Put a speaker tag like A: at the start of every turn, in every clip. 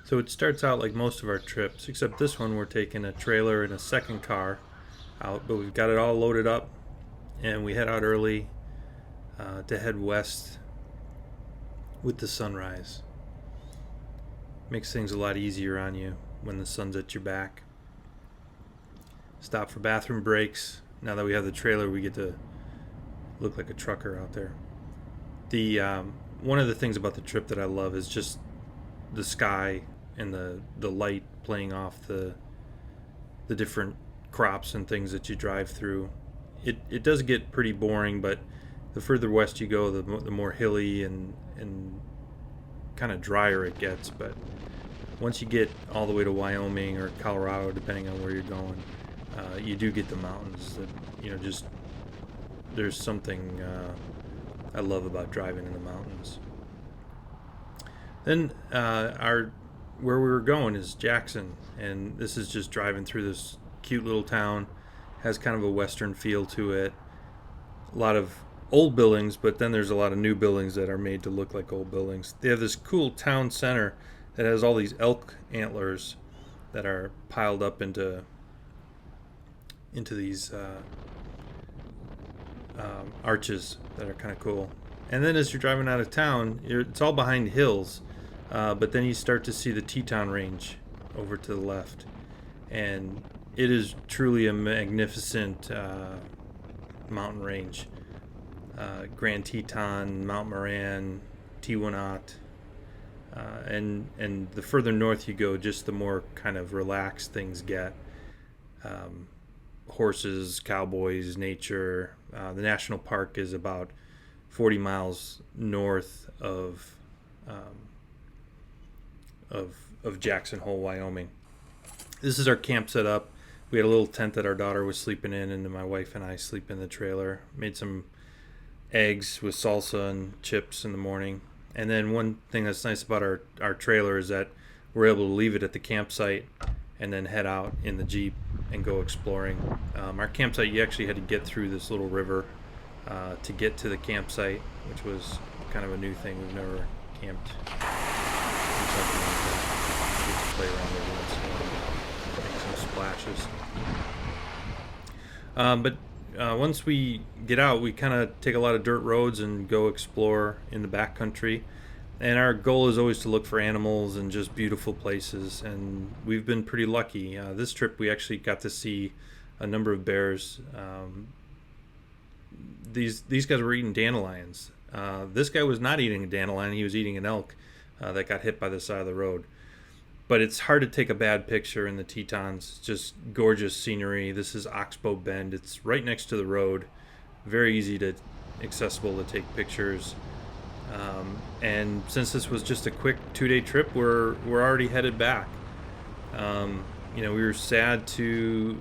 A: So it starts out like most of our trips, except this one we're taking a trailer and a second car out, but we've got it all loaded up, and we head out early to head west with the sunrise. Makes things a lot easier on you when the sun's at your back. Stop for bathroom breaks. Now that we have the trailer, we get to look like a trucker out there. The One of the things about the trip that I love is just the sky and the light playing off the different crops and things that you drive through. It does get pretty boring, but the further west you go, the more hilly and kind of drier it gets. But once you get all the way to Wyoming or Colorado, depending on where you're going, you do get the mountains that, just there's something I love about driving in the mountains. Then where we were going is Jackson, and this is just driving through this cute little town. Has kind of a western feel to it. A lot of old buildings, but then there's a lot of new buildings that are made to look like old buildings. They have this cool town center that has all these elk antlers that are piled up into these arches that are kind of cool. And then as you're driving out of town, it's all behind hills, but then you start to see the Teton Range over to the left, and it is truly a magnificent mountain range. Grand Teton, Mount Moran, Tiwanaut, and the further north you go, just the more kind of relaxed things get. Horses, cowboys, nature. The national park is about 40 miles north of Jackson Hole, Wyoming. This is our camp set up. We had a little tent that our daughter was sleeping in, and my wife and I sleep in the trailer. Made some eggs with salsa and chips in the morning. And then one thing that's nice about our trailer is that we're able to leave it at the campsite and then head out in the Jeep and go exploring. Our campsite, you actually had to get through this little river to get to the campsite, which was kind of a new thing. We've never camped in something like that. We get to play around there once in a while, make some splashes. But once we get out, we kind of take a lot of dirt roads and go explore in the backcountry. And our goal is always to look for animals and just beautiful places. And we've been pretty lucky. This trip, we actually got to see a number of bears. These guys were eating dandelions. This guy was not eating a dandelion. He was eating an elk that got hit by the side of the road. But it's hard to take a bad picture in the Tetons. Just gorgeous scenery. This is Oxbow Bend. It's right next to the road. Very easy to accessible to take pictures. And since this was just a quick 2-day trip, we're already headed back. We were sad to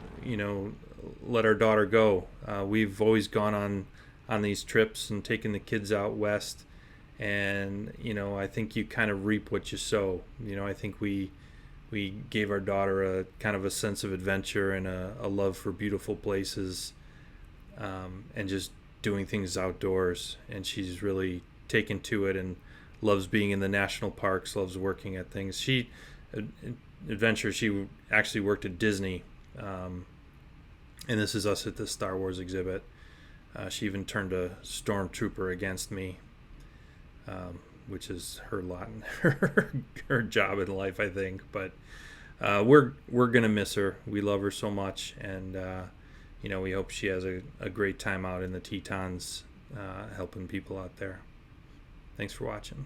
A: let our daughter go. We've always gone on these trips and taken the kids out west. And I think you kind of reap what you sow. I think we gave our daughter a kind of a sense of adventure and a love for beautiful places, and just doing things outdoors. And she's really taken to it and loves being in the national parks, loves working at things. She actually worked at Disney, and this is us at the Star Wars exhibit. She even turned a stormtrooper against me, which is her lot in her job in life, I think. But we're gonna miss her. We love her so much, and we hope she has a great time out in the Tetons, helping people out there. Thanks for watching.